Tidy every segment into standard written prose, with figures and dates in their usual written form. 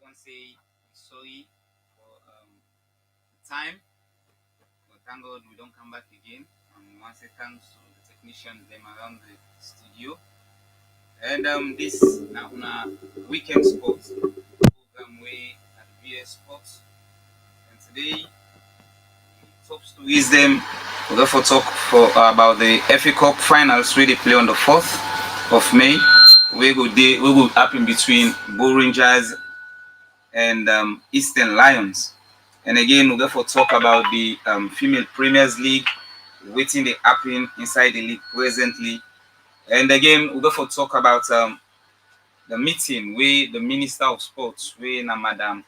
want to say sorry for the time, but thank God we don't come back again. We want to say thanks to the technicians them around the studio. And this now na weekend sports program way at VS Sports. And today top stories them we'll go for talk for about the FA Cup finals where they play on the 4th of May. We will happen between Bull Rangers and Eastern Lions. And again, we'll go for talk about the female Premiers League, waiting they happen inside the league presently. And again, we'll go for talk about the meeting where the Minister of Sports, where Madam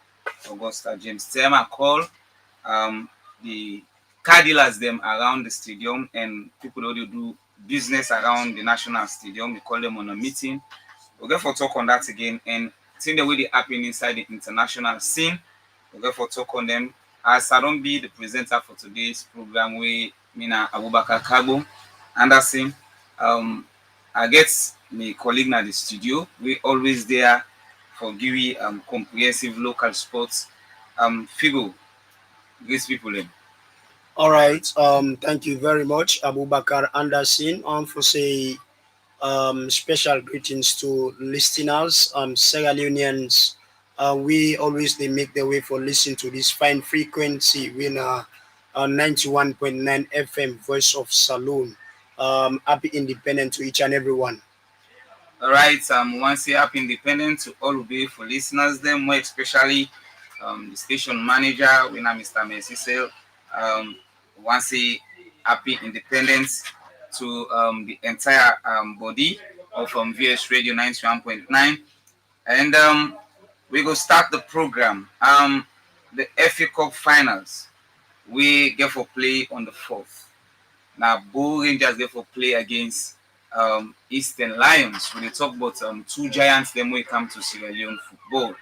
Augusta James Tema call the car dealers them around the stadium and people who do business around the national stadium. We call them on a meeting. We'll go for talk on that again and seeing the way they happen inside the international scene. We'll go for talk on them. As I don't be the presenter for today's program, we Mina Abubakar Kabo Anderson. I get my colleague in the studio. We always there for giving comprehensive local sports figure. These people in. All right. Thank you very much, Abubakar Anderson. For say special greetings to listeners, Sierra Leoneans. We always they make the way for listening to this fine frequency. We 91.9 FM, Voice of Saloon. Happy Independent to each and everyone. All right. Once you happy independent to all who be for listeners, them more especially the station manager, we know Mr. Messi Sale. Once a happy independence to the entire body of VS Radio 91.9. And we go start the program. The FA Cup finals, we get for play on the 4th. Now, Bull Rangers get for play against Eastern Lions. When they talk about two giants, then we come to Sierra Leone football.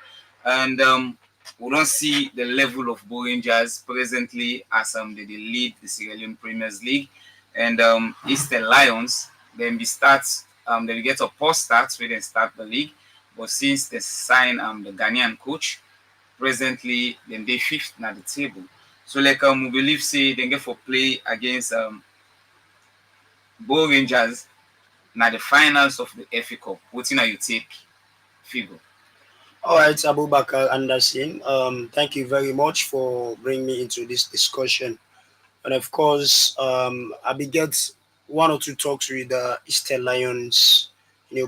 And we don't see the level of Bull Rangers presently as they lead the Sierra Leone Premiers League. And Eastern Lions, then they get a post start where they start the league. But since they sign the Ghanaian coach, presently then they fifth at the table. So like we believe say they get for play against Bull Rangers now the finals of the FA Cup. What you take figure? All right, Abubakar Anderson. Thank you very much for bringing me into this discussion. And of course, I be get one or two talks with the Eastern Lions.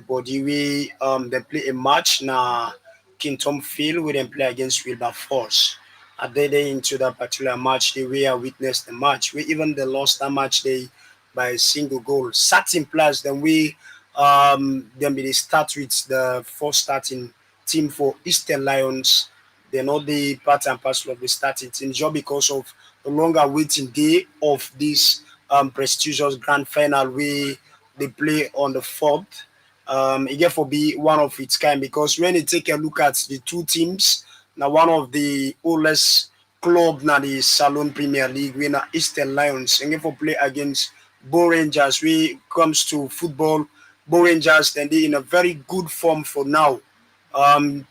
Body we they play a match now. Kingdom Field we then play against Wilberforce. At they into that particular match, they were witnessed the match. We even they lost that match they by a single goal. Starting players then we then we start with the first starting team for Eastern Lions. They're not the part and parcel of the starting team just because of the longer waiting day of this prestigious grand final where they play on the 4th. It get for be one of its kind because when you take a look at the two teams, now one of the oldest club now the Salon Premier League, we now Eastern Lions, and get for play against Bull Rangers. When it comes to football, Bull Rangers then they in a very good form for now.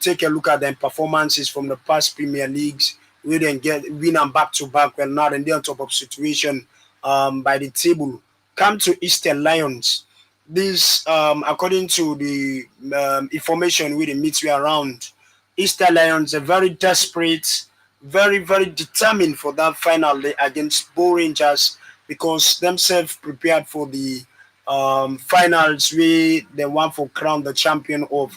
Take a look at their performances from the past Premier Leagues. We then get win and back to back. Well, now and they're on top of situation by the table. Come to Eastern Lions. This, according to the information we meet we around, Eastern Lions are very desperate, very very determined for that final day against Bull Rangers because themselves prepared for the finals. They want for crown the champion of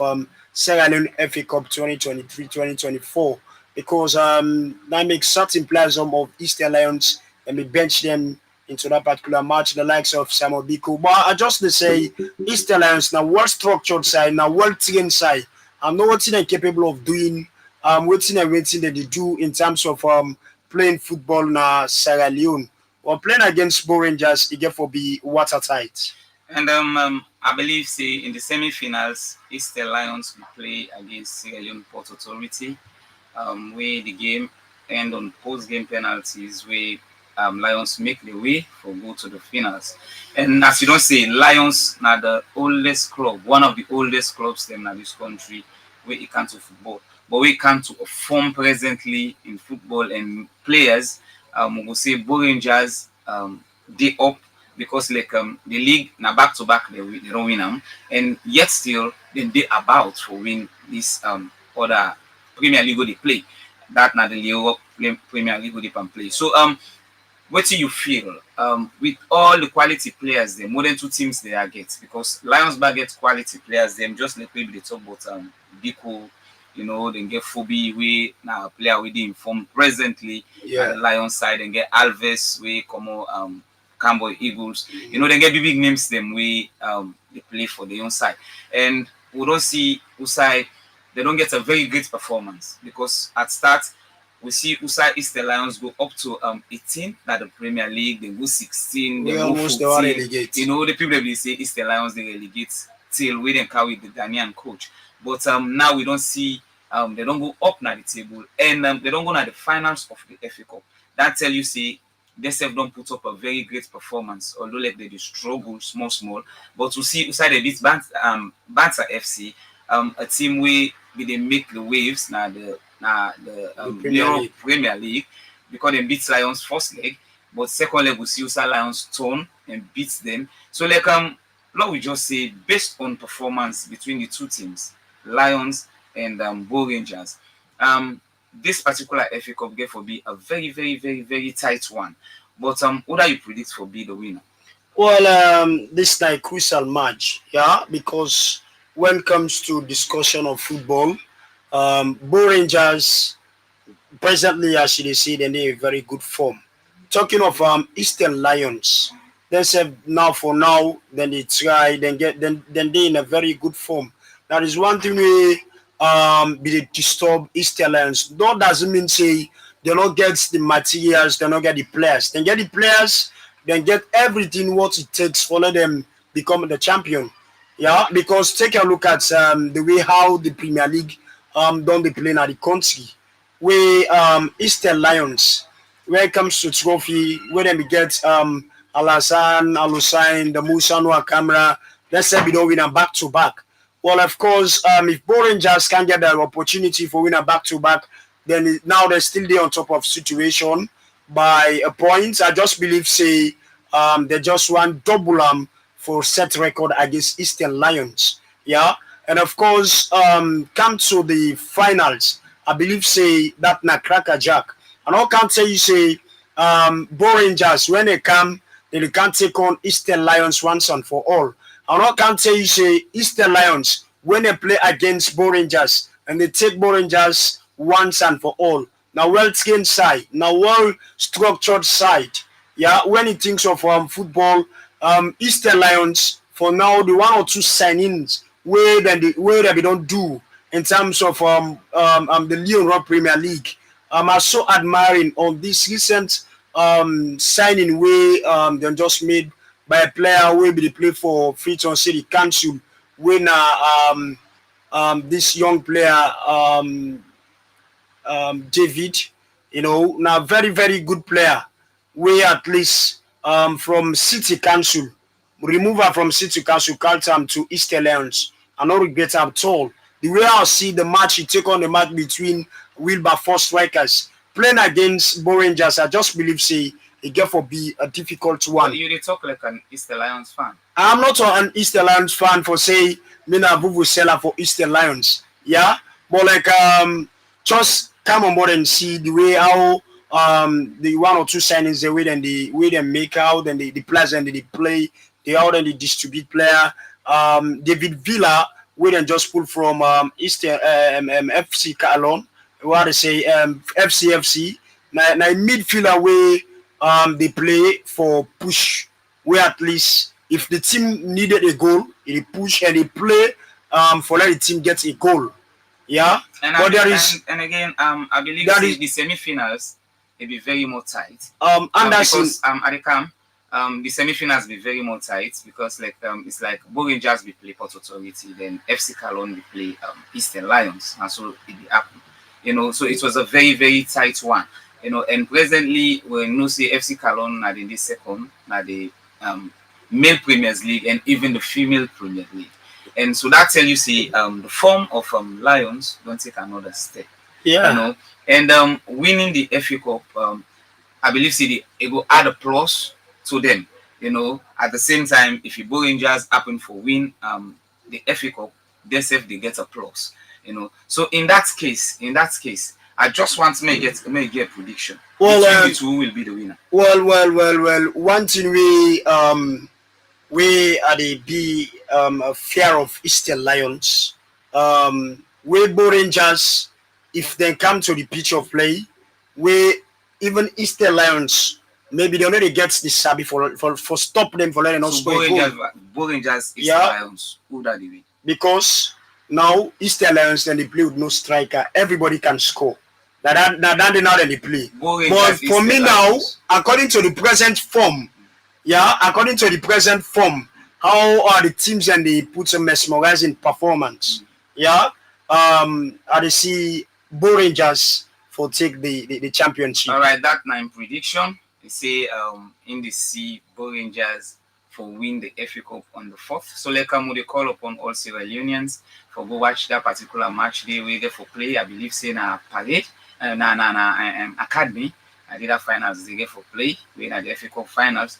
Sierra Leone FA Cup 2023-2024 because that makes certain players of Eastern Lions and we bench them into that particular match, the likes of Samuel Biko. But I just to say Eastern Lions now well structured side, now well trained side. I know what they're capable of doing, waiting that they do in terms of playing football na Sierra Leone. Or playing against Bull Rangers, it get for be watertight. And I believe say in the semi-finals, Eastern Lions will play against Sierra Leone Port Authority. Where the game end on post-game penalties, where Lions make the way for go to the finals. And as you don't say, Lions now the oldest club, one of the oldest clubs in this country where it comes to football. but we come to a form presently in football and players, we go say Bo Rangers they up because like the league now back to back they don't win them, and yet still then they about for win this other Premier League they play. That now the Europe Premier League they can play. So what do you feel with all the quality players, the more than two teams they are get, because Lions back get quality players, them just like maybe they talk about Biko, you know, then get Phoebe, we now a player we did inform presently at the Lions side, and get Alves, we come Campbell Eagles, you know, then get big names them we they play for the own side, and we don't see Usai, they don't get a very great performance because at start we see Usai Eastern Lions go up to 18 at the Premier League, they go 16, they go 14. You know, the people that say Eastern Lions they relegate till we then carry the Ghanaian coach. But now we don't see they don't go up na the table, and they don't go na the finals of the FA Cup. That tell you see they self don't put up a very great performance, although like they struggle small. But to see Usai they beat Banter FC, a team where they make the waves now the Premier League because they beat Lions first leg, but second leg we see USA Lions turn and beat them. So like Lord we just say based on performance between the two teams, Lions and Bo Rangers, this particular FA Cup game will be a very tight one. But what do you predict for be the winner? Well, this is like crucial match, yeah, because when it comes to discussion of football, Bo Rangers presently, as they say, they're in a very good form. Talking of Eastern Lions, they said now, then they try, then they in a very good form. That is one thing we be disturb Eastern Lions. That doesn't mean say they don't get the materials, they don't get the players. They get the players, then get everything what it takes for let them become the champion. Yeah, because take a look at the way how the Premier League don't they play in the country. Where Eastern Lions, when it comes to trophy, where they get Alassane, Alusain, the Musa Noah Camera, let's say we don't win a back to back. Well, of course, if Bo Rangers can get the opportunity for win a back to back, then now they're still there on top of situation by a point. I just believe say they just want double for set record against Eastern Lions. Yeah. And of course, come to the finals. I believe say that na cracker jack. And I can't say you say Bo Rangers when they come, they can't take on Eastern Lions once and for all. And I can't say you say Eastern Lions when they play against Bo Rangers and they take Bo Rangers once and for all. Now well trained side, now well structured side. Yeah, when he thinks of football, Eastern Lions for now the one or two signings where they don't do in terms of the Leon Premier League. I'm so admiring on this recent signing where they just made by a player where they play for Freetown City Council when this young player David, you know, now very good player. Where at least from City Council, remove her from City Council, Carlton to Eastern Lions. I not regret at all. The way I see the match, you take on the match between Wilberforce strikers playing against Bo Rangers. I just believe say it get for be a difficult one. But you talk like an Eastern Lions fan. I'm not an Eastern Lions fan for say me na Vuvu seller for Eastern Lions. Yeah, but like just come on board and see the way how the one or two signings the way they make out and the players and they play, they out and they distribute player. David Villa we then just pull from Eastern FC Catalan, what they say FCFC. Now midfielder way they play for push where at least if the team needed a goal, they push and they play for let the team get a goal. Yeah, and but again, I believe the semi-finals will be very more tight. Because at the camp, the semi-finals be very more tight because like it's like Bo Rangers we play Port Authority, then FC Cologne we play Eastern Lions, and so it be happen. You know, so it was a very tight one. You know, and presently we know say FC Cologne are in the second, now the male Premier League and even the female Premier League. And so that tell you see the form of Lions don't take another step. Yeah. You know, and winning the FA Cup, I believe see it will add a plus to them. You know, at the same time, if the Rangers happen for win the FA Cup, they get a plus. You know, so in that case, I just want to make a prediction. Well, between the two, who will be the winner? Well. One thing we are the be a fear of Eastern Lions. We Rangers, if they come to the pitch of play, we even Eastern Lions maybe they already get the sabi for stop them for letting us score a goal. Rangers, Eastern Lions, who that they win? Because now Eastern Lions then they play with no striker, everybody can score. That now they play. But for me now, according to the present form, according to the present form, how are the teams and they put some mesmerizing performance? I see Rangers for take the championship. All right, that 9 prediction. They say in the C, Rangers for win the FA Cup on the 4th. So like they call upon all Sierra Leoneans for go watch that particular match day we get for play. I believe say na parade, academy. I did that finals they get for play. We at the FA Cup finals.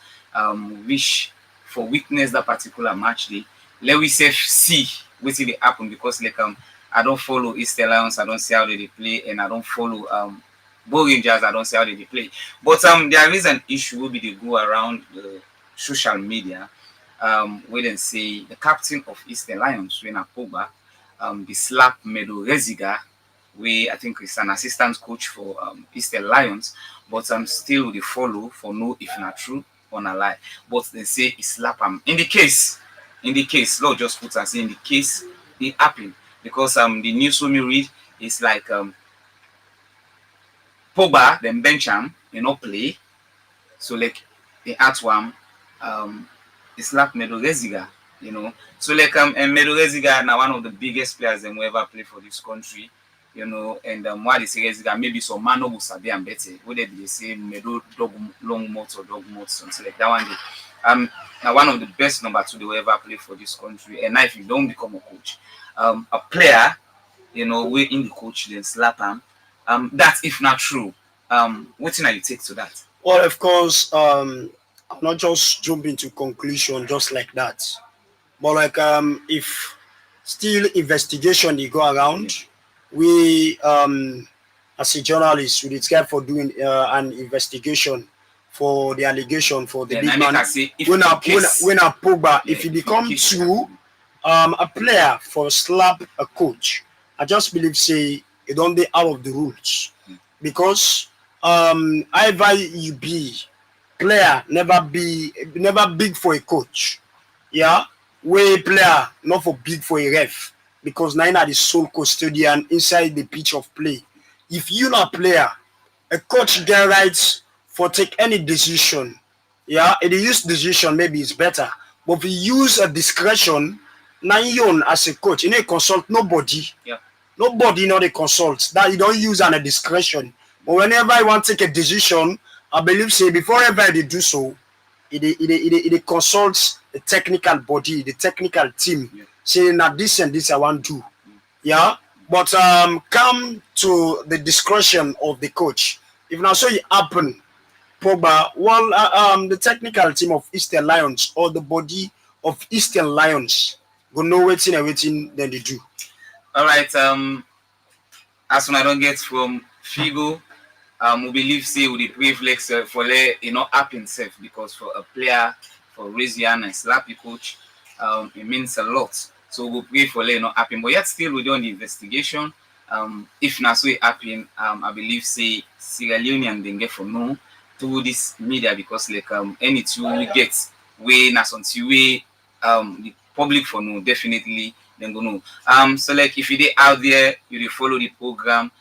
Wish for witness that particular match day. Let we say see what will happen because like I don't follow Eastern Lions, I don't see how they play, and I don't follow Rangers, I don't see how they play. But there is an issue will be they go around the social media where they say the captain of Eastern Lions, when Pogba, the slap Medo Reziga, where I think is an assistant coach for Eastern Lions, but still they follow for no if not true or not lie. But they say he slap him. In the case, Lord just put us in the case it happened. Because the news we read is like Pogba then bench him, play. So like the at one it's like Medo Reziga, So like and Medo Reziga now one of the biggest players that ever play for this country, and why they say Reziga maybe some man will sabi and better. Whether they say Medo dog long mots or dog mots, something like that one day. Now one of the best number 2 they ever play for this country. And now if you don't become a coach, a player, we in the coach then slap him. That if not true, what thing are you take to that? Well, of course, I'm not just jumping to conclusion just like that, but like if still investigation they go around, we as a journalist we care for doing an investigation for the allegation for the big man. When a Pogba, if he become true. A player for slap a coach, I just believe say it don't be out of the rules because either you be player never big for a coach, way player not for big for a ref because nine are the sole custodian inside the pitch of play. If you not player, a coach get rights for take any decision, if they use decision maybe it's better, but if you use a discretion. Now you as a coach, you need to consult nobody. Nobody they consult. That you don't use on a discretion. But whenever you want to take a decision, I believe say before ever they do so, it consults the technical body, the technical team, saying that this and this I want to do. But come to the discretion of the coach. If now so it happen, Pogba, the technical team of Eastern Lions or the body of Eastern Lions go know everything then they do. All right. As soon as I don't get from Figo, we believe say with the privilege for app himself because for a player for raise your hand and slap your coach, it means a lot. So we pray for happen. But yet still we do the investigation. If not so it happen, I believe say Sierra Leonean then get from no through this media because like anything we get way not until we the public for no definitely then go know. So like if you did out there, you follow the program.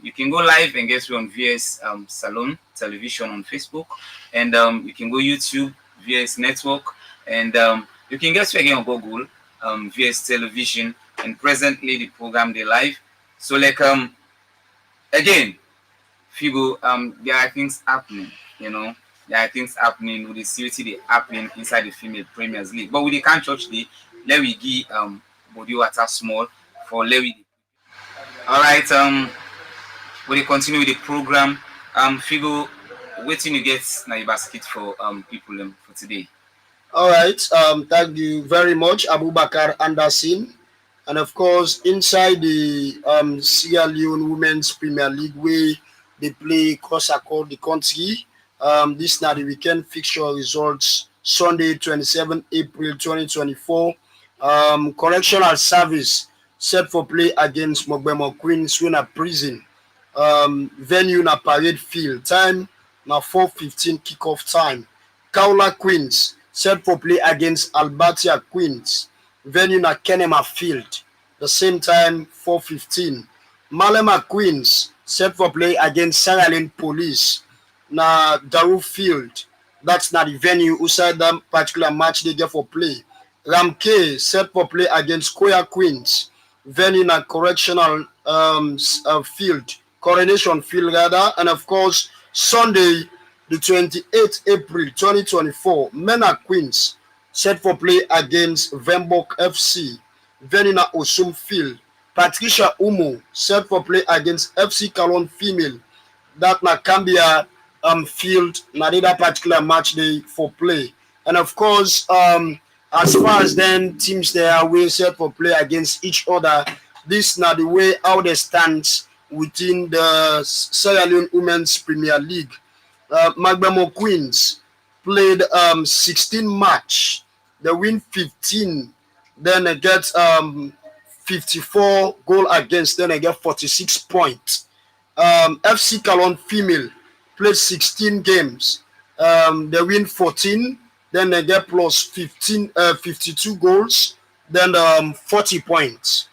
You can go live and get on VS Salon Television on Facebook, and you can go YouTube VS Network, and you can get again on Google VS Television. And presently the program they live. So like again, Figo, there are things happening, there are things happening with the COT they happening inside the female Premiers League. But we can't touch the let we give body water small for let we. All right, we continue with the program. Figo, waiting you get na your basket for people for today. All right. Thank you very much, Abubakar Anderson. And of course, inside the Sierra Leone Women's Premier League, where they play across the country, this now the weekend fixture results Sunday, 27 April 2024. Correctional Service set for play against Mogbemo Queens Winner Prison. Venue na Parade Field. Time na 4:15 kickoff time. Kaula Queens set for play against Albertia Queens. Venue na Kenema Field. The same time 4:15. Malema Queens set for play against Sierra Leone Police na Daru Field. That's not the venue outside that particular match they get for play. Ramke set for play against Koya Queens. Venue na Correctional Field. Coronation Field rather. And of course, Sunday, the 28th April 2024, Mena Queens set for play against Vembok FC. Venue na Osum Field. Patricia Umo set for play against FC Calon Female. That na Cambia field na that particular match day for play. And of course, as far as then teams they are way set for play against each other, this na the way how they stand within the Sierra Leone Women's Premier League. Magbemo Queens played 16 match. They win 15. Then they get 54 goal against. Then they get 46 points. FC Calon Female played 16 games. They win 14. Then they get plus 52 goals. Then 40 points.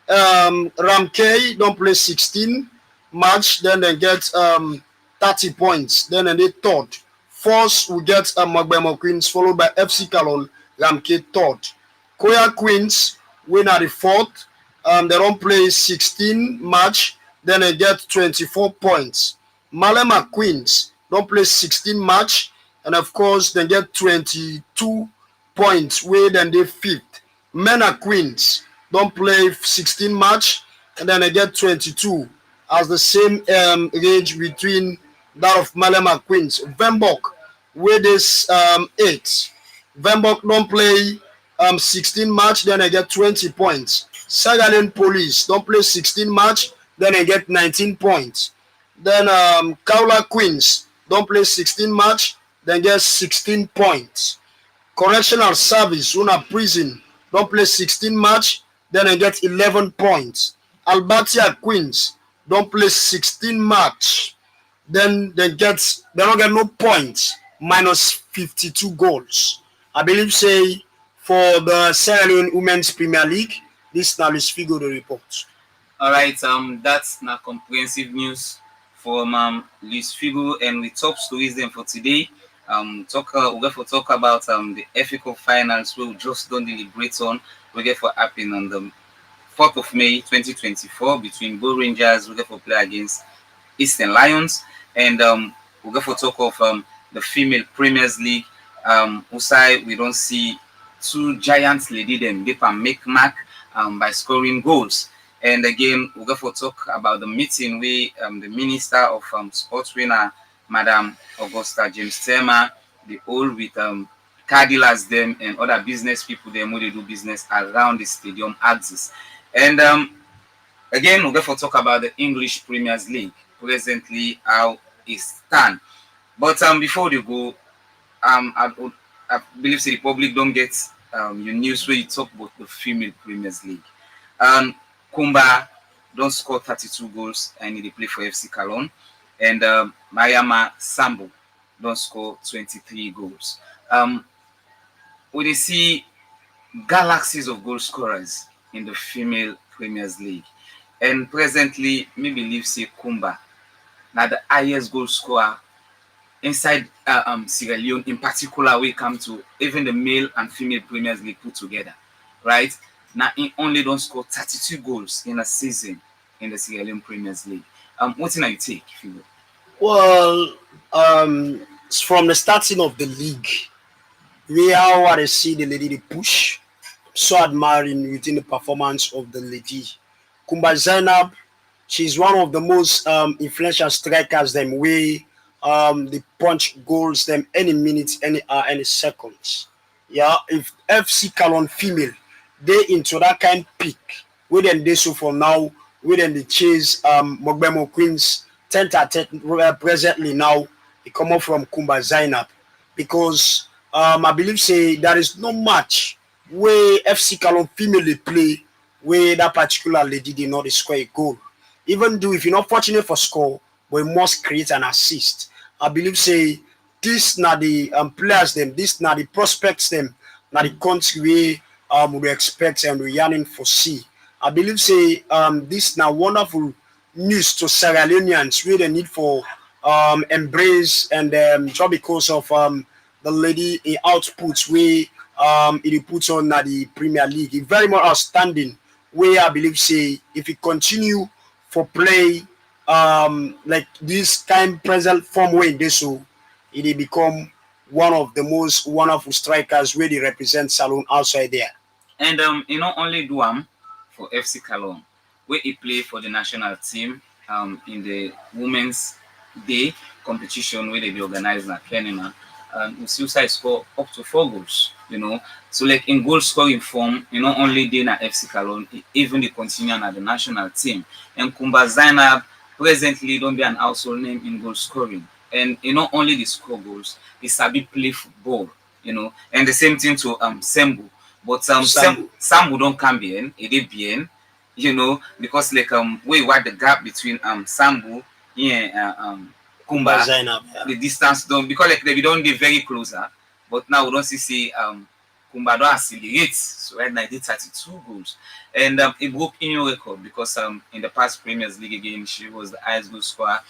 Ramkei don't play 16 match. Then they get 30 points. Then they third. First we get Magbemo Queens followed by FC Calon. Ramkei third. Koya Queens win at the fourth. They don't play 16 match. Then they get 24 points. Malema Queens don't play 16 match. And of course, they get 22 points. Where then they fifth. Mena Queens don't play 16 match. And then they get 22. As the same range between that of Malema Queens. Vembok, where this 8. Vembok don't play 16 match, then I get 20 points. Sierra Leone Police don't play 16 match, then I get 19 points. Then Kaula Queens don't play 16 match, then get 16 points. Correctional Service, Una Prison, don't play 16 match, then I get 11 points. Albertia Queens don't play 16 match, then they don't get no points, minus 52 goals. I believe say for the Sierra Leone Women's Premier League, this now is Figo the report. All right, that's now comprehensive news from Luis Figo, and we top stories then for today. We're going to talk about the FA Cup finals where we just don't deliberate on. We get for happen on the 4th of May 2024 between Go Rangers. We get for play against Eastern Lions, and we get for talk of the female Premiers League. Usai we don't see two giants lady them they can make mark by scoring goals. And again, we're going to talk about the meeting with the Minister of Sports winner, Madam Augusta James Tema, the all with Cadillacs them and other business people them who they do business around the stadium axis. And again, we're going to talk about the English Premier League presently how it stands. But before they go, I believe the public don't get your news where you talk about the female Premier League. Kumba don't score 32 goals and they play for FC Calon, and Mariama Sambo don't score 23 goals. We see galaxies of goal scorers in the female Premier League, and presently me believe say Kumba now the highest goal scorer inside Sierra Leone, in particular, we come to even the male and female Premier League put together, right? Now, he only don't score 32 goals in a season in the Sierra Leone Premier League. What thing you take, if you will? Well, from the starting of the league, we how I see the lady they push so admiring within the performance of the lady. Kumba Zainab, she's one of the most influential strikers them way they punch goals them any minute, any hour, any seconds. Yeah, if FC Calon female they into that kind peak, we then they so for now, we then they chase Mogbemo Queens 10 to 10 presently now they come up from Kumba Zainab because I believe say there is no match where FC Calon female they play where that particular lady did not score a goal. Even though if you're not fortunate for score, but you must create an assist. I believe say this now the players them, this now the prospects them, now the country we expect and we yearning for see. I believe say this now wonderful news to Sierra Leoneans where they need for embrace and just because of the lady in outputs where it puts on the Premier League. It's very much outstanding where I believe say if it continue for play like this kind present form way in this so it will become one of the most wonderful strikers where they represent Salon outside there. And you know only do for FC Cologne, where he play for the national team in the Women's Day competition where they be organized in Kenya. You see score up to 4 goals, you know. So like in goal scoring form, you know, only they na FC Cologne, even the continue at the national team. And Kumba Zainab presently don't be an household name in goal scoring. And you know, only the score goals, he sabi play football, you know. And the same thing to Sembu. But Sambu don't come bien, it is bien, you know, because like we what the gap between Sambu and Kumba Zainab, yeah. The distance don't because like they don't be very closer, but now we don't see Kumba don't accelerate. So right now he did 32 goals, and it broke in your record because in the past Premier League game she was the highest goal scorer.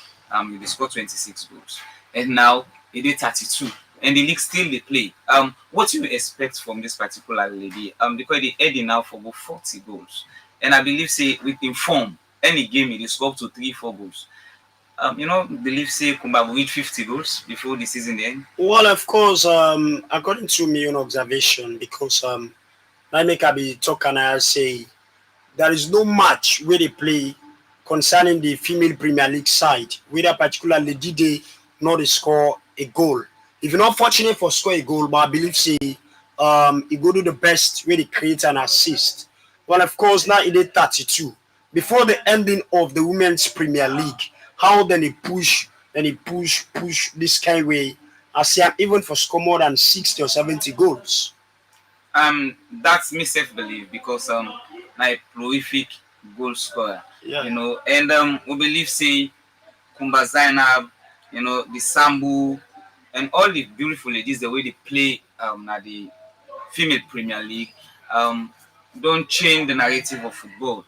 He scored 26 goals, and now he did 32. And the league still they play. What do you expect from this particular lady? Because they heading now for about 40 goals, and I believe say with inform any game they score up to 3-4 goals. You know, believe say Kumba will reach 50 goals before the season end. Well, of course, according to my own observation, because I make a be talk and I say there is no match where they play concerning the female Premier League side, whether particularly did they not score a goal. If you're not fortunate for score a goal, but I believe say you go do the best where they create an assist. Well, of course, now it is 32. Before the ending of the Women's Premier League, how then they push this kind of way. I see I'm even for score more than 60 or 70 goals. That's me self believe because my prolific goal scorer. Yeah. You know, and we believe say Kumba Zainab, you know, the Sambu and all the beautiful ladies, the way they play at the female Premier League, don't change the narrative of football.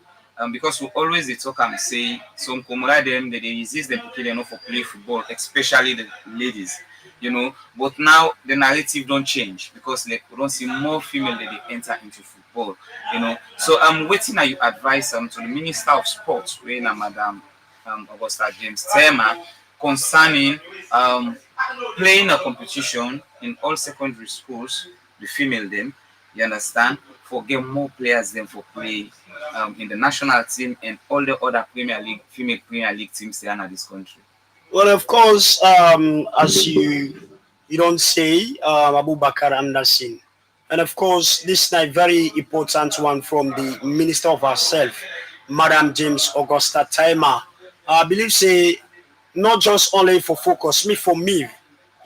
Because we always they talk and say some comrade them they resist them to enough for play football, especially the ladies, you know. But now the narrative don't change because like we don't see more female that they enter into football, you know. So I'm waiting that you advise to the Minister of Sports, when Madam Augusta James Tema, concerning playing a competition in all secondary schools, the female them, you understand, for get more players than for play in the national team and all the other Premier League, female Premier League teams here in this country. Well, of course, as you don't say, Abu Bakar Anderson, and of course, this is a very important one from the Minister of herself, Madam James Augusta Taima. I believe say not just only for focus, me for me,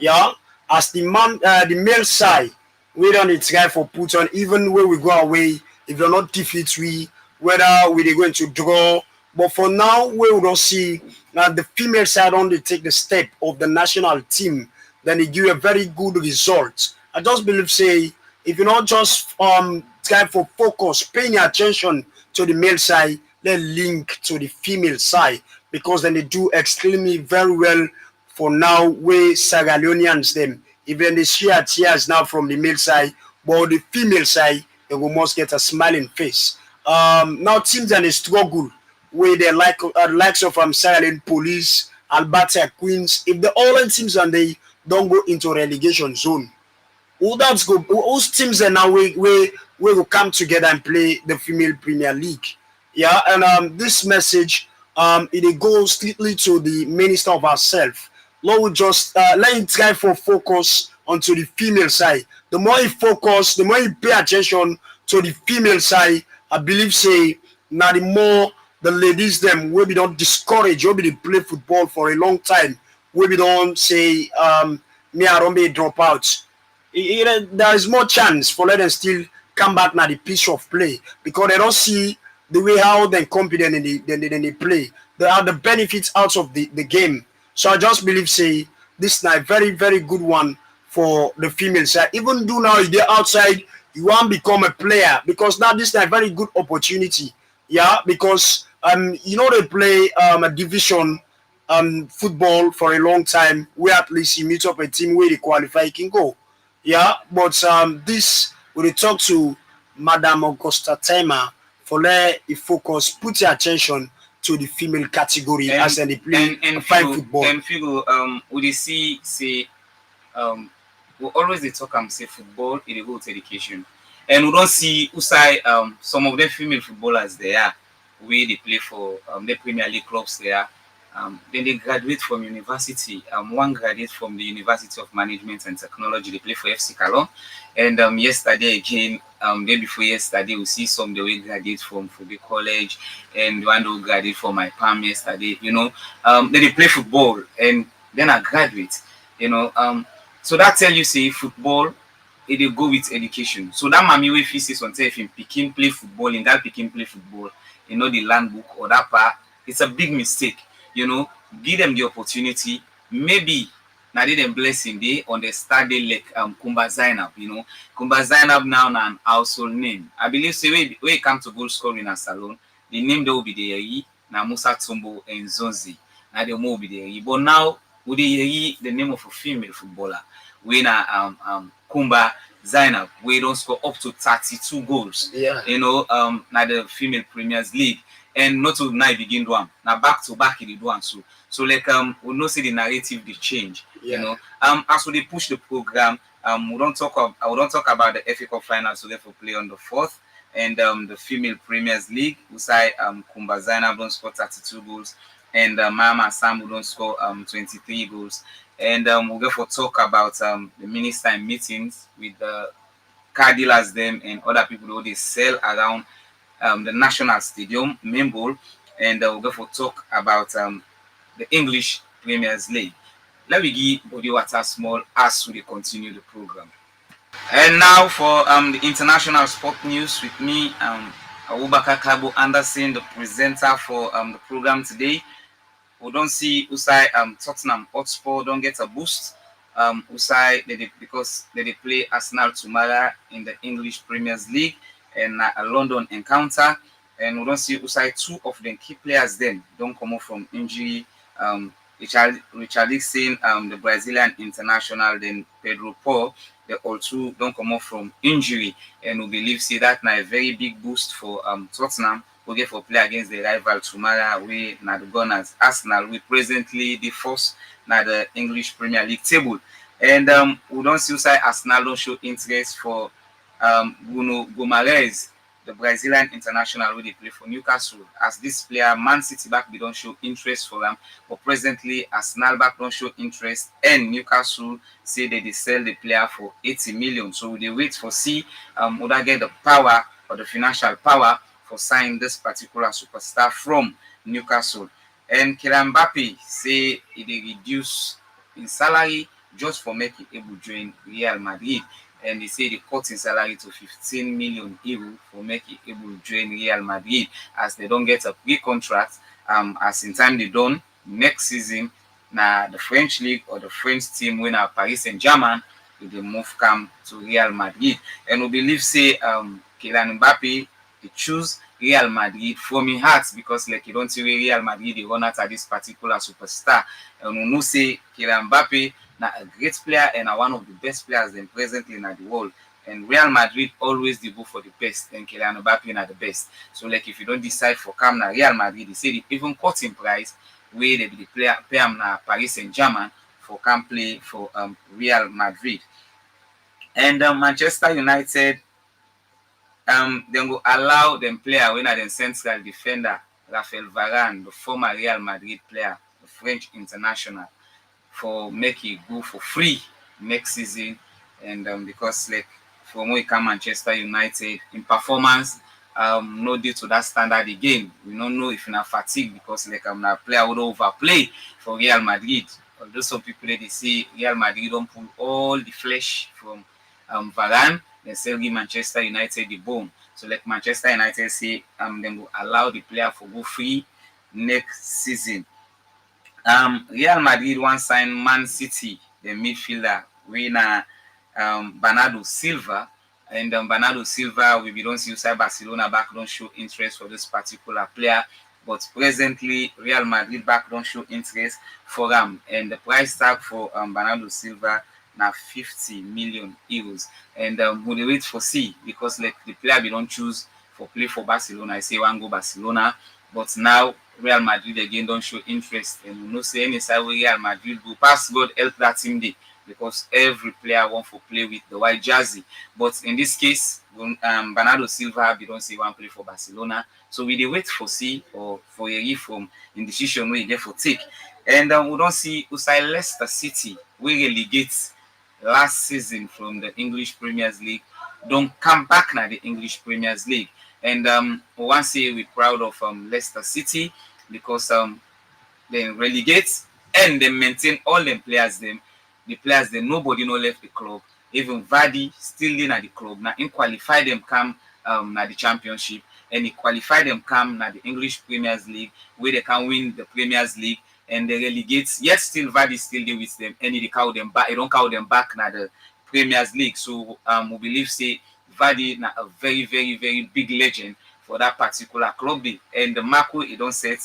yeah, as the man, the male side, we don't try for put on even when we go away. If you're not defeat, we whether we're going to draw. But for now, we don't see the female side only take the step of the national team, then it give a very good result. I just believe say if you're not just try for focus, paying attention to the male side, then link to the female side because then they do extremely very well for now. We Sierra Leoneans them even they share tears now from the male side, but the female side they will must get a smiling face. Now teams and they struggle with the likes of Sierra Leone Police, Alberta Queens. If the all teams and they don't go into relegation zone, who that's go? Whose teams are now we we will come together and play the female Premier League. Yeah, and this message it goes strictly to the minister of ourselves. Lord will just let him try for focus onto the female side. The more he focus, the more he pay attention to the female side, I believe say now the more the ladies them will be don't discourage, will be they play football for a long time. Will be don't say me I don't be drop out. There is more chance for let them still come back now the pitch of play because they don't see the way how they're competent in they play. They are the benefits out of the game. So I just believe say this is a very very good one for the female side. Even though now you're outside, you want to become a player because now this is a very good opportunity. Yeah, because they play a division football for a long time where at least you meet up a team where they qualify you can go. Yeah, but this we talk to Madam Augusta Timer for let you focus, put your attention to the female category as they play fine football. And figure we see say we always they talk say football it a good education. And we don't see outside some of the female footballers there where they play for the Premier League clubs there. Then they graduate from university. One graduate from the University of Management and Technology. They play for FC Calon. And yesterday again, day before yesterday, we see some they will graduate from the college, and one will graduate from my palm yesterday. Then they play football, and then I graduate. So that tell you say football, it will go with education. So that mommy will feel say something if him picking play football, in that picking play football, the land book or that part, it's a big mistake. Give them the opportunity. Maybe now they them blessing they understand they like Kumba Zainab, Kumba Zainab now an household name. I believe say when it come to goal scoring a salon, the name they will be there na Musa Tumbo and Zonzi. Now they will be there. But now would they the name of a female footballer when Kumba Zainab we don't score up to 32 goals. Yeah. Now the female Premiers League. And not to now begin one. Now back to back in the one. So like we know see the narrative they change. Yeah. As we push the program, we don't talk about the FA Cup final, so therefore play on the 4th. And the female Premiers League, we say Kumba Zainab don't score 32 goals, and Mama Sam don't score 23 goals. And we'll therefore talk about the minister meetings with the car dealers them and other people who they sell around the National Stadium, Membol, and we'll go for talk about the English Premiers League. Let me give body water small as we continue the program. And now for the international sport news with me, Abubakar Kabo Anderson, the presenter for the program today. We don't see Usai Tottenham Hotspur don't get a boost. Usai because they play Arsenal tomorrow in the English Premiers League and a London encounter, and we don't see Usai two of the key players then don't come off from injury. Richarlison, the Brazilian international, then Pedro Paul, they also don't come off from injury, and we believe see that now a very big boost for Tottenham. We get for play against the rival tomorrow. We now the Gunners Arsenal. We presently the first now the English Premier League table, and we don't see Usai Arsenal don't show interest for Bruno Gomares, the Brazilian international who they play for Newcastle. As this player, Man City back they don't show interest for them, but presently Arsenal back don't show interest, and Newcastle say that they sell the player for 80 million. So they wait for see would I get the power or the financial power for signing this particular superstar from Newcastle. And Kylian Mbappe say they reduce in salary just for making able to join Real Madrid. And they say they cut in salary to 15 million euro for making able to join Real Madrid as they don't get a pre-contract. As in time they done next season, now the French league or the French team when Paris Saint-Germain they move come to Real Madrid. And we believe say Kylian Mbappe they choose Real Madrid from his heart because like you don't see Real Madrid they run out of this particular superstar. And we know say Kylian Mbappe now a great player and one of the best players then presently in the world. And Real Madrid always they go for the best, and Kylian Mbappe are the best. So like if you don't decide for come now Real Madrid, they say they even cut in price where they pay na Paris Saint-Germain for come play for Real Madrid. And Manchester United Then go allow them player when are the central defender Rafael Varane, the former Real Madrid player, the French international, for make it go for free next season. And because like from when we come Manchester United in performance, no due to that standard again. We don't know if you're fatigue because like I'm a player would overplay for Real Madrid. Although some people they say Real Madrid don't pull all the flesh from Varane, they still give Manchester United the bone. So like Manchester United say then will allow the player for go free next season. Real Madrid one sign Man City, the midfielder, winner Bernardo Silva. And Bernardo Silva, we don't see inside Barcelona back don't show interest for this particular player. But presently, Real Madrid back don't show interest for him. And the price tag for Bernardo Silva now 50 million euros. And we wait for see because like the player we don't choose for play for Barcelona. I say one go Barcelona, but now Real Madrid again don't show interest. And we no say any side where Real Madrid go pass God help that team day because every player want to play with the white jersey. But in this case, Bernardo Silva we don't say one play for Barcelona. So we dey wait for see or for a reform in decision we get for take. And we don't see Usai Leicester City we relegate last season from the English Premier League don't come back now the English Premier League. And we want to say we're proud of Leicester City because they relegate and they maintain all them players them. The players them nobody no left the club. Even Vardy still in at the club. Now in qualify them come na the championship and he qualify them come na the English Premier League where they can win the Premier League and they relegate. Yes, still Vardy still there with them and they call them back. They don't call them back na the Premier League. So we believe say Vardy na a very, very, very big legend for that particular club. And the mark it don't set,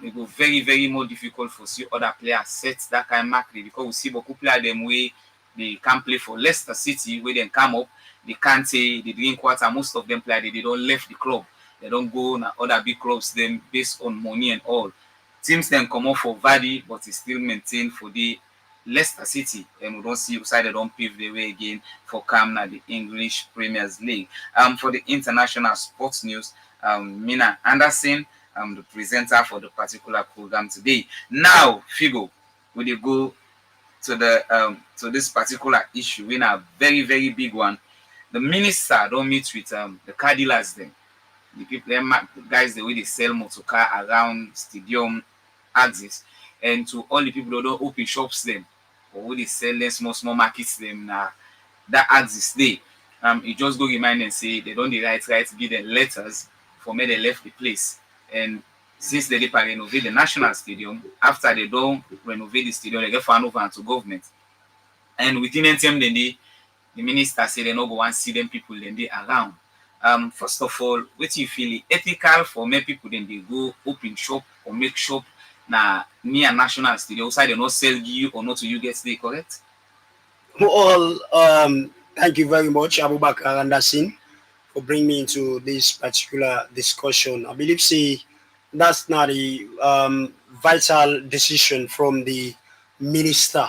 it will very, very more difficult for see other players set that kind of mark because we see beaucoup player them way they can play for Leicester City where they come up, they can't say the drink water, most of them play they don't left the club. They don't go na other big clubs them based on money and all. Teams then come up for Vardy, but it's still maintained for the Leicester City, and we don't see side they don't pave the way again for come na the English Premier League. For the international sports news, Mina Anderson, the presenter for the particular program today. Now, Figo, we go to the to this particular issue, in a very, very big one. The minister don't meet with the car dealers then. The people, the guys, the way they sell motor car around stadium axis, and to all the people that don't open shops them or where they sell them small markets them that axis day. It just go remind and say they don't the right to give them letters for me they left the place. And since they renovate the national stadium, after they don't renovate the stadium, they get found over to government. And within NTM then the minister say they no go and see them people then they around. First of all, what you feel ethical for many people then they go open shop or make shop na near national stadium outside they not sell you or not to you get stay correct? Well, thank you very much, Abubakar Anderson, for bringing me into this particular discussion. I believe say that's not a vital decision from the minister.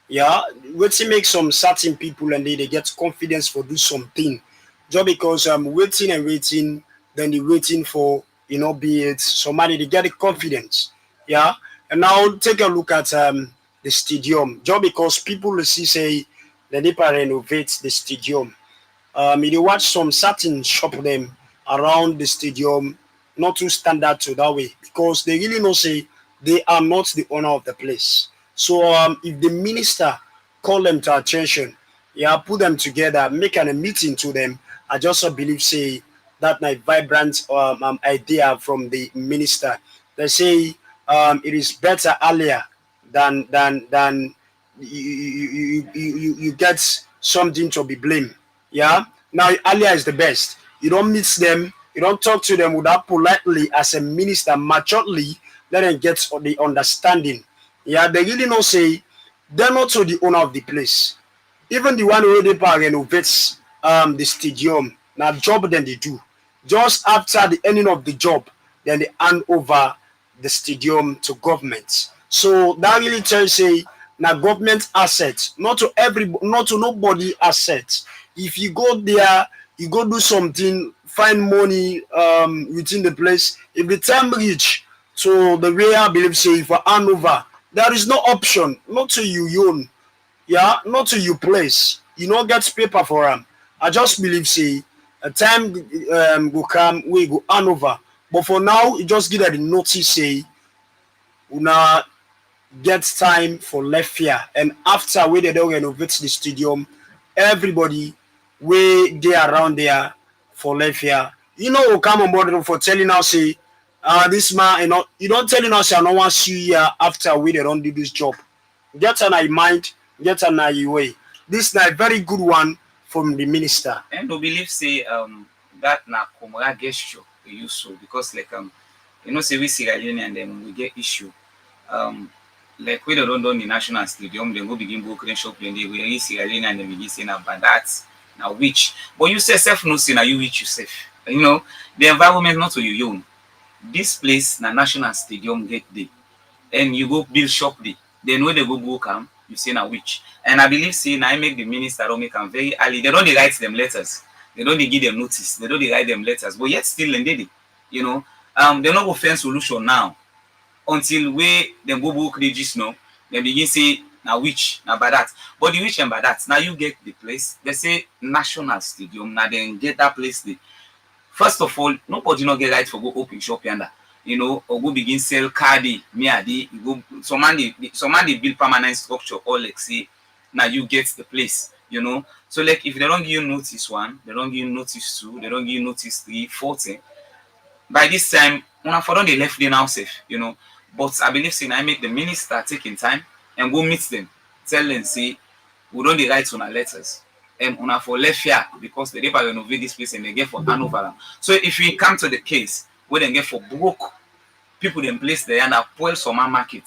Yeah, waiting make some certain people and they get confidence for do something. Just because I'm waiting and waiting, then they waiting for be it somebody to get the confidence. Yeah, and now take a look at the stadium. Just because people will see say the they renovate the stadium. They watch some certain shop them around the stadium, not too standard to that way because they really know say they are not the owner of the place. So if the minister call them to attention, yeah, put them together, make a meeting to them. I just believe say that my vibrant idea from the minister. They say it is better earlier than you get something to be blamed. Yeah. Now earlier is the best. You don't meet them. You don't talk to them without politely as a minister, maturely. Let them get the understanding. Yeah, they really know say they're not so the owner of the place. Even the one who they renovates the stadium, now job then they do. Just after the ending of the job, then they hand over the stadium to government. So that really tells say now government assets, not to nobody assets. If you go there, you go do something, find money within the place. If the time reach to the way I believe say for hand over, there is no option, not to you own, yeah, not to you place. You not get paper for them. I just believe say a time go come we go hand over. But for now, you just give that the notice say una get time for left here, and after we they don't renovate the stadium, everybody we they around there for left here. You know, will come on board for telling us say, this man, you don't telling us I don't want to see you here after we they don't do this job. Get an I mind, get an I way. This is a very good one from the minister. And we believe say that na communal gesture we use so because like say we Sierra Leone and then we get issue. Like we don't do the national stadium, then go begin go credential play. We really Sierra Leone and then begin saying about that now which. But you say self no say now you which yourself. The environment not to your own. This place na national stadium get day, and you go build shop day. Then when they go come, you say now which. And I believe say now I make the minister don't make them very early. They don't write them letters. They don't give them notice. They don't write them letters. But yet still and they they not go find solution now until we them go book regis no. They begin say now which now by that. But the which and by that now you get the place. They say national stadium. Now then get that place there. First of all, nobody not get right for go open shop yonder. Or go begin sell cardi, you go some man they build permanent structure or like say now you get the place, So like if they don't give you notice 1, they don't give you notice 2, they don't give you notice 3, 14. By this time, when for they left them now safe, But I believe say I make the minister taking time and go meet them, tell them say we don't write on our letters. And una for left here because they never renovate this place and they get for Hanover. So if we come to the case where they get for broke people in place there and spoil some market,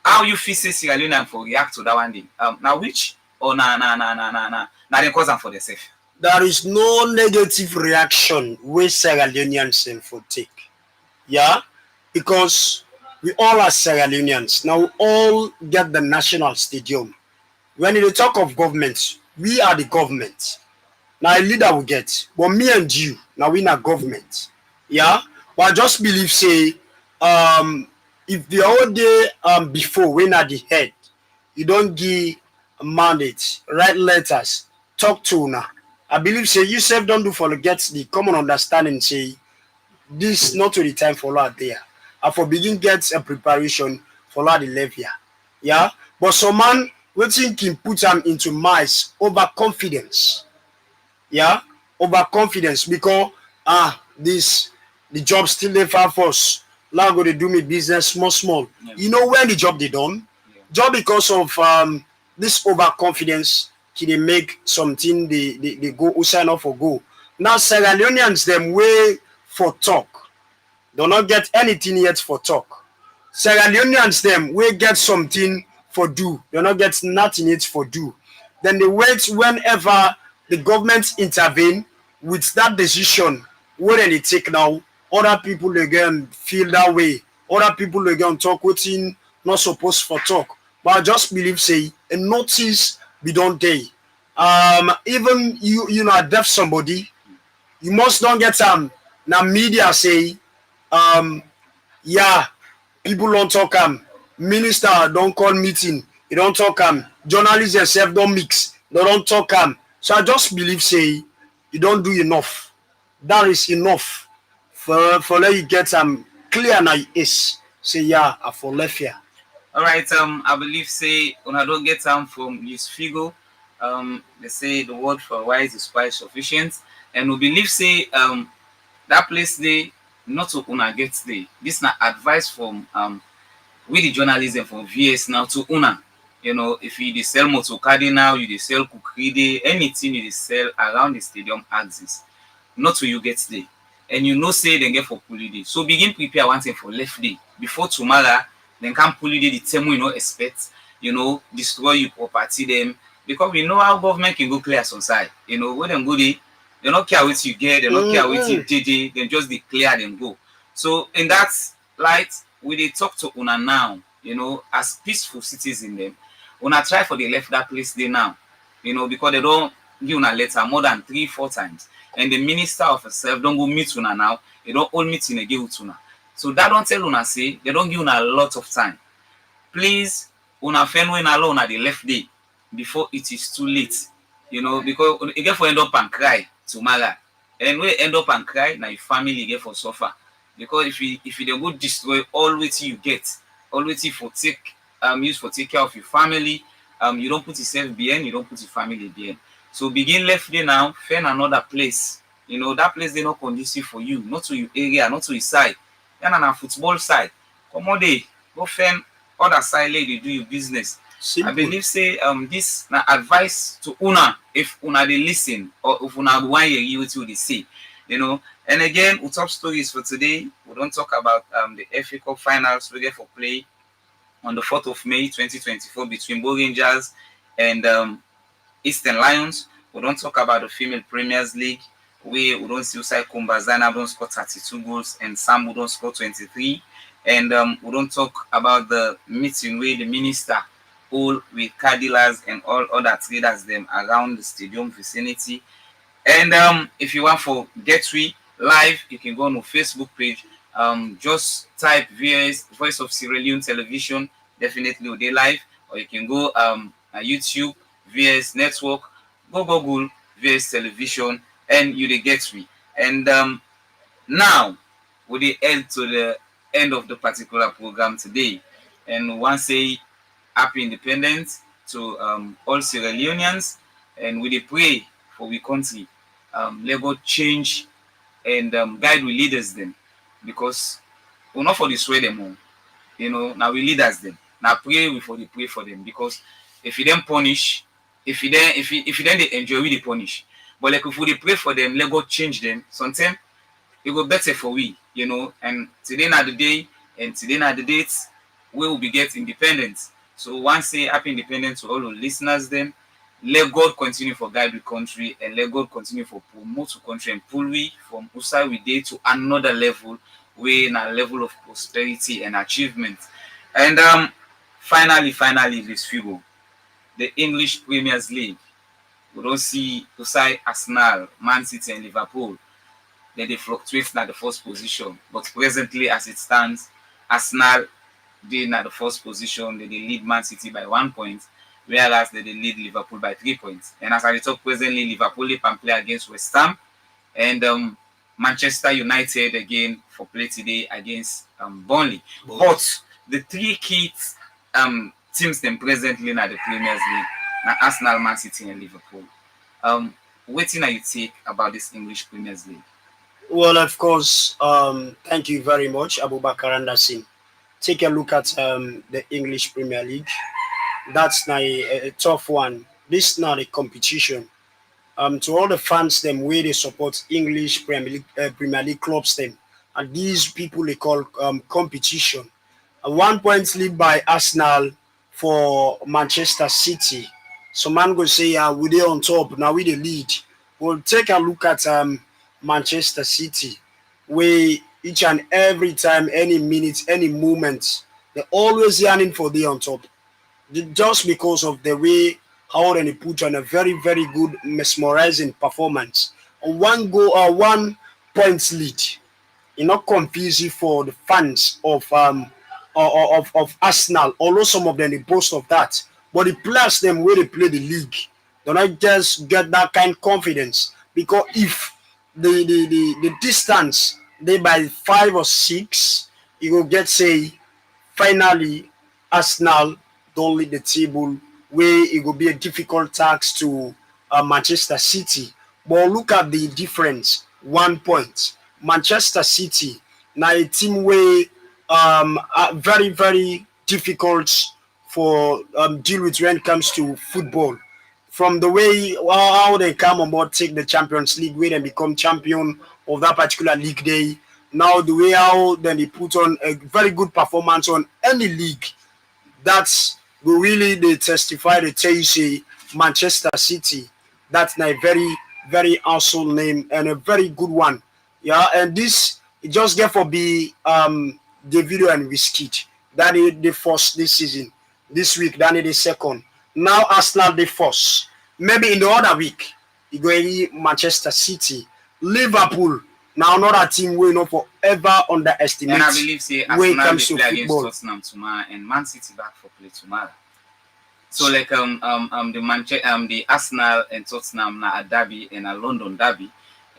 how you feel say Sierra Leone for react to that one day? Now which or na they cause them for themselves? There is no negative reaction where Sierra Leoneans for take. Yeah? Because we all are Sierra Leoneans. Now we all get the national stadium. When you talk of government, we are the government. Now a leader will get. But me and you, now we not government. Yeah? But I just believe say if the whole day before when at the head, you don't give a mandate, write letters, talk to una. I believe say you self don't do for get the common understanding say this not to the time for out there. And for begin get a preparation for the levy. Yeah? But some man we think can put them into mice overconfidence. Yeah? Overconfidence because the job still there far for us. Now go to do me business small. Yeah. When the job they done? Yeah. Just because of this overconfidence, can they make something they go sign off or go. Now Sierra Leoneans them way for talk. Do not get anything yet for talk. Sierra Leoneans them we get something for do. They not get nothing yet for do. Then they wait whenever the government intervene with that decision. What they take now? Other people again feel that way. Other people again talk what's not supposed for talk. But I just believe say a notice be done day. Even you know deaf somebody, you must not get now media say yeah, people don't talk minister don't call meeting, you don't talk journalists themselves don't mix, they don't talk so I just believe say you don't do enough. That is enough for let you get clear now is say yeah I for left here. All right, I believe say when I don't get from this figure, they say the word for wise is quite sufficient, and we believe say that place they not to una get there. This na advice from with the journalism from VS now to una. If you dey sell motor cardinal, you dey sell cookery, anything you dey sell around the stadium axis, not to you get there. And say they get for pulley day. So begin prepare one thing for left day. Before tomorrow, then come pulley day the time we expect, destroy your property them. Because we know how government can go clear some side. When them go there, they don't care what you get, they don't care what you did, they just declare and go. So in that light, we dey talk to una now, as peaceful citizens them. Una try for the left that place there now, because they don't give una letter more than 3-4 times, and the minister of herself don't go meet una now, they don't all meeting again with una. So that don't tell una say they don't give una a lot of time. Please, una friend when alone at the left day before it is too late. Because you get for end up and cry tomorrow. And we end up and cry, now your family get for suffer. Because if you don't go destroy all what you get, all what you for take use for take care of your family, you don't put yourself behind, you don't put your family behind. So begin left day now, find another place. That place they not conducive for you, not to your area, not to your side. Then on a football side, come on day, go find other side lady do your business. Simple. I believe say this na advice to una if una dey listen or if una wan hear wetin we dey say. And again, we top stories for today. We don't talk about the FA Cup finals we get for play on the 4th of May 2024 between Bo Rangers and Eastern Lions. We don't talk about the Female Premiers League where we don't see Usai Kumbazana don't score 32 goals and Sam we don't score 23. And we don't talk about the meeting where the minister all with car dealers and all other traders them around the stadium vicinity. And if you want for Get We Live, you can go on our Facebook page. Just type VOS Voice of Sierra Leone Television, definitely they live, or you can go YouTube VOS Network, go Google VOS Television, and you they Get We. And now we head to the end of the particular program today, and one say happy independence to all Sierra Leoneans, and we pray for we country. Let God change and guide we leaders them, because we're not for the sway them all. Now we leaders them. Now pray for them, because if you then punish, if you then they enjoy we they punish. But like if we pray for them, let God change them. Sometimes it go better for we, and today not the day and today not the dates we will be get independence. So once say happy independence to all our listeners then, let God continue for guide the country, and let God continue for promote the country and pull we from Usai we day to another level, we in a level of prosperity and achievement. And finally this figure, the English Premiers League. We don't see Usai Arsenal, Man City and Liverpool. They fluctuate at the first position. But presently as it stands, Arsenal they at the first position, they lead Man City by 1 point, whereas they lead Liverpool by 3 points. And as I talk presently, Liverpool can play against West Ham, and Manchester United again for play today against Burnley. But the three key teams them presently in the Premier League are Arsenal, Man City, and Liverpool. What thing are you take about this English Premier League? Well, of course, thank you very much, Abubakar Anderson. Take a look at the English Premier League. That's not a tough one. This is not a competition. To all the fans, them where they support English Premier League clubs, them and these people they call competition. A 1 point lead by Arsenal for Manchester City. So man go say, we they on top now. We the lead. We'll take a look at Manchester City, where each and every time, any minute, any moment, they're always yearning for the on top. Just because of the way how they put on a very, very good mesmerizing performance. A 1 goal or 1 point lead. It's not confusing for the fans of Arsenal, although some of them they boast of that. But the players them where they play the league, they not just get that kind of confidence. Because if the distance they by 5 or 6, you will get say finally Arsenal don't lead the table where it will be a difficult task to Manchester City. But look at the difference, 1 point. Manchester City now a team where very, very difficult for deal with when it comes to football. From the way how they come on board, take the Champions League, where they become champion of that particular league day. Now the way how then they put on a very good performance on any league, that's really they testify, they tell you say Manchester City. That's a very, very awesome name and a very good one. Yeah, and this it just get for be Davido and Wizkid. That is the first this season. This week, that is the second. Now Arsenal the first. Maybe in the other week, you go any Manchester City, Liverpool. Now another team we not forever underestimate. And I believe say when it Arsenal comes they to play against football. Tottenham tomorrow and Man City back for play tomorrow. So like the Arsenal and Tottenham na a derby and a London derby,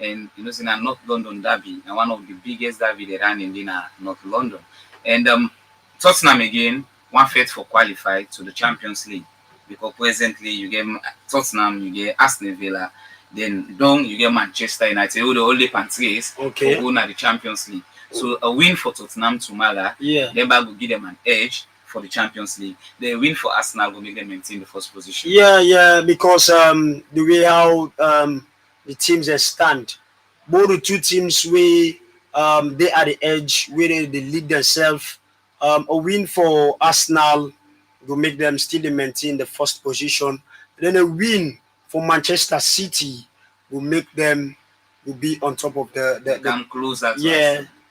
and you know say na North London derby, and one of the biggest derby they ran in North London, and Tottenham again one fit for qualify to the Champions League because presently you get Tottenham, you get Aston Villa, then down you get Manchester United who the only pantrace Okay. for who na the Champions League. So a win for Tottenham tomorrow, then back will give them an edge for the Champions League. The win for Arsenal will make them maintain the first position. Yeah, because the way how the teams stand, both the two teams we they are the edge where they lead themselves. A win for Arsenal will make them still maintain the first position. Then a win for Manchester City will make them will be on top of the come closer.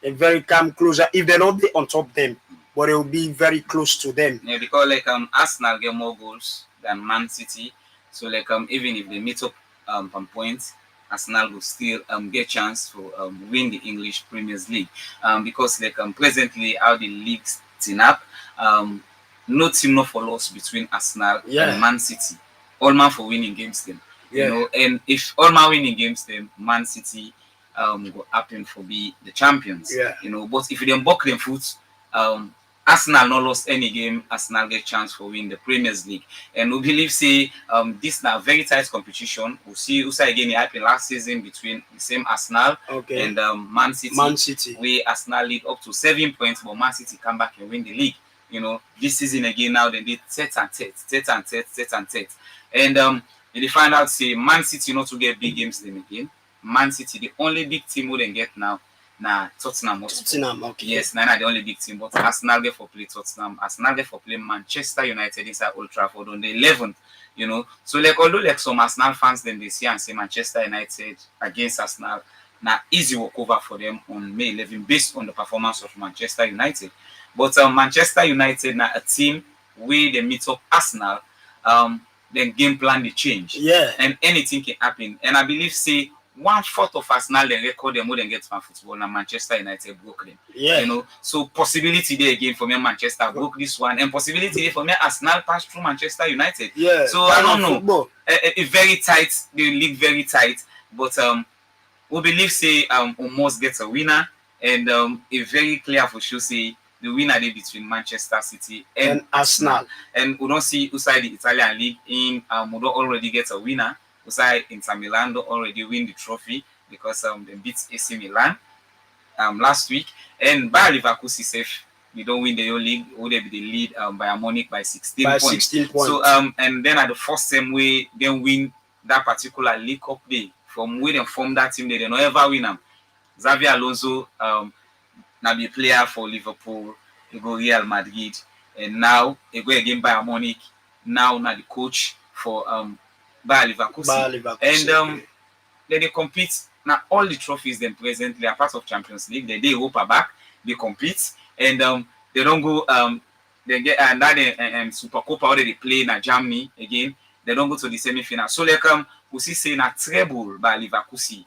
A very come closer. If they're not be on top them, but it will be very close to them. Yeah, because like Arsenal get more goals than Man City, so like even if they meet up on points, Arsenal will still get chance to win the English Premier League. Because like presently how the leagues tin up, no team no for loss between Arsenal and Man City. All man for winning games them. You know, and if all man winning games them, Man City go happen for be the champions. You know, but if you buck them foot, Arsenal not lost any game, Arsenal get chance for win the Premier League. And we believe say this now very tight competition. We'll see again it happened last season between the same Arsenal and Man City. Where Arsenal lead up to 7 points, but Man City come back and win the league. You know, this season again now they did tete and tete. And they find out say Man City not to get big games them again. Man City, the only big team who they get now. Nah, Tottenham. Okay. Yes, nah, the only big team. But Arsenal get for play Tottenham. Arsenal get for play Manchester United inside Old Trafford on the 11th. You know, so like although like some Arsenal fans then they see and say Manchester United against Arsenal, now easy walkover for them on May 11 based on the performance of Manchester United. But Manchester United now a team where they meet up Arsenal, then game plan they change. And anything can happen. And I believe say 1/4 of Arsenal they record them more than get fan football and Manchester United broke them. You know, so possibility there again for me Manchester broke this one and possibility there for me Arsenal passed through Manchester United. So I don't know. A very tight, the league very tight, but we believe say almost gets a winner and a very clear for sure say the winner there between Manchester City and Arsenal. And we don't see outside the Italian league in we don't already get a winner. Usai Inter Milan already win the trophy because they beat AC Milan last week, and Bayer Leverkusen safe they don't win the whole league. Would they be the lead Bayern Munich by 16 points. So and then at the first same way they win that particular League Cup day from where they form that team they don't ever win them. Xavi Alonso now be player for Liverpool, he go Real Madrid, and now he go again Bayern Munich. Now the coach for Bayer Leverkusen. And they compete now all the trophies them presently are part of Champions League. They Europa back, they compete and they don't go they get another Super Copa already play in Germany again. They don't go to the semi-final. So like we see say na treble by Leverkusen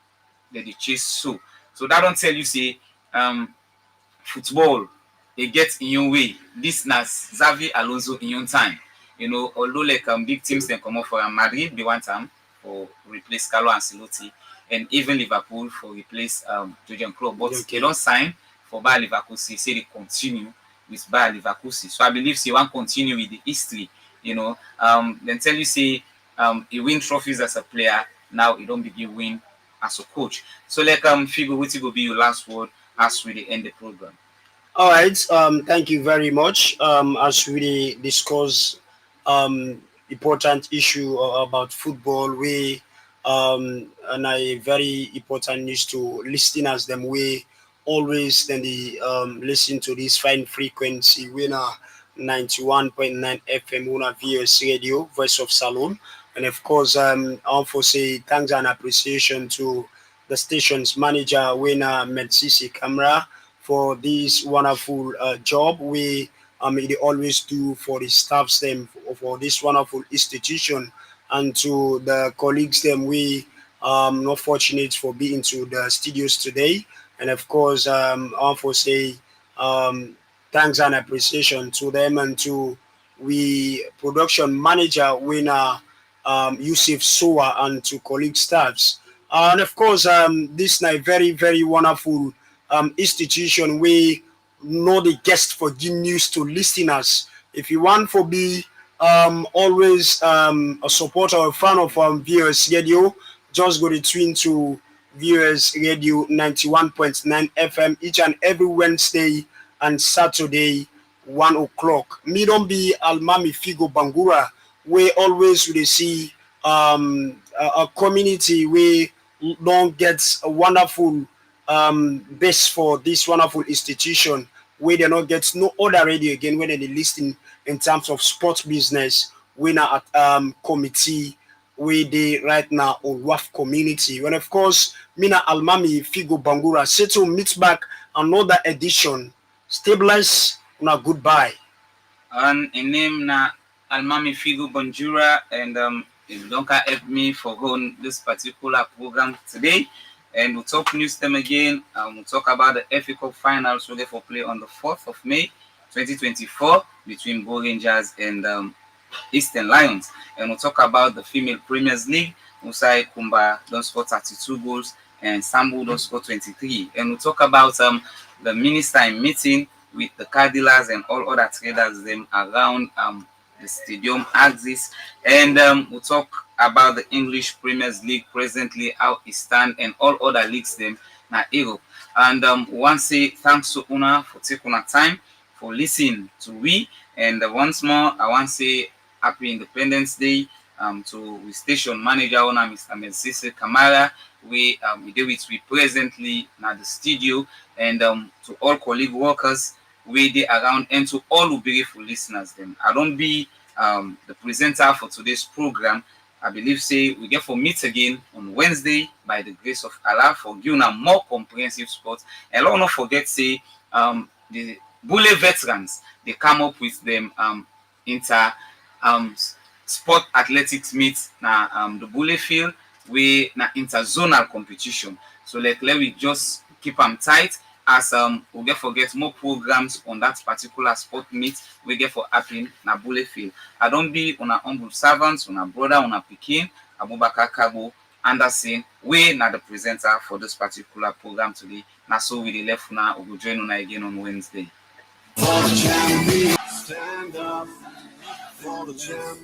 that they chase so that don't tell you say football it gets in your way. This na Xavi Alonso in your time. You know, although like big teams then come up for Madrid, they want them for replace Carlo Ancelotti, and even Liverpool for replace Jurgen Klopp, but they don't sign for Bayer Leverkusen. Say they continue with Bayer Leverkusen. So I believe they want continue with the history. You know, then tell you say he win trophies as a player. Now he don't begin win as a coach. So like Figo, what will be your last word as we end the program? All right. Thank you very much. As we discuss important issue about football, we and a very important news to listeners them we always then the listen to this fine frequency winner 91.9 FM winner VOS Radio, Voice of Salon. And of course I also say thanks and appreciation to the station's manager winner Medsisi Camera for this wonderful job we they always do for the staffs them for this wonderful institution, and to the colleagues them we not fortunate for being to the studios today. And of course, I want to say thanks and appreciation to them and to we production manager winner Yusuf Soa and to colleague staffs. And of course, this is a very, very wonderful institution. We know the guest for give news to listeners. If you want to be always a supporter or fan of VOS Radio, just go to tune to VOS Radio 91.9 FM each and every Wednesday and Saturday 1 o'clock. Me don't be Almami Figo Bangura, we always will see a community we don't get a wonderful base for this wonderful institution where they not get no other radio again when they listen in terms of sports business. We now at committee where they right now on WAF community. And of course, Mina Almami Figo Bangura say to meet back another edition. Stabilize na goodbye. And in name na Almami Figo Bonjura, and if don't help me for on this particular program today. And we'll talk news them again. We'll talk about the FA Cup finals ready for play on the 4th of May 2024 between Bull Rangers and Eastern Lions. And we'll talk about the female Premiers League. Musai Kumba don't score 32 goals and Sambu don't score 23. And we'll talk about the minister meeting with the Cardinals and all other traders them around the stadium axis. And we'll talk about the English Premiers League presently, how it stands, and all other leagues them na Europe. And we want to say thanks to Una for taking our time for listening to we. And once more, I want to say Happy Independence Day to the station manager owner Mr. Melsise Kamara. We do it we presently na the studio, and to all colleague workers we they around, and to all who beautiful listeners them. I don't be the presenter for today's program. I believe say we get for meet again on Wednesday by the grace of Allah for giving a more comprehensive sport. And let's not forget say the Bule veterans they come up with them inter sport athletics meet na the Bule field we na interzonal competition. So let we just keep them tight as we get forget more programs on that particular sport meet we get for happening na Bule field. I don't be on a humble servants, on a brother, on a Pekin, Abubakar Kabo Anderson, we na the presenter for this particular program today. Na so we left now, we will join on again on Wednesday. Stand up for the champion.